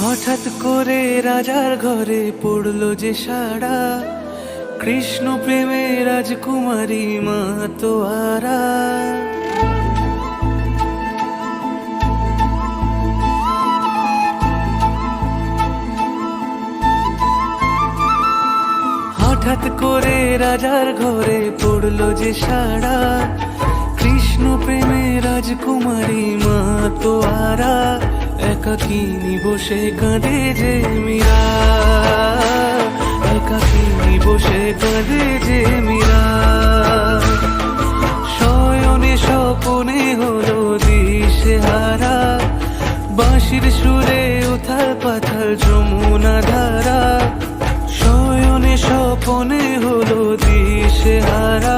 হঠাৎ করে রাজার ঘরে পড়লো যে সাড়া, কৃষ্ণ প্রেমে রাজকুমারী মাতোয়ারা। হঠাৎ করে রাজার ঘরে পড়লো যে সাড়া, কৃষ্ণ প্রেমে রাজকুমারী মাতোয়ারা। একাকিনী বসে কাঁদে যে মীরা, একাকিনী বসে কাঁদে যে মীরা। শয়নে স্বপনে হলো দিশেহারা, বাঁশির সুরে উথাল পাথাল যমুনা ধারা। শয়নে স্বপনে হলো দিশেহারা,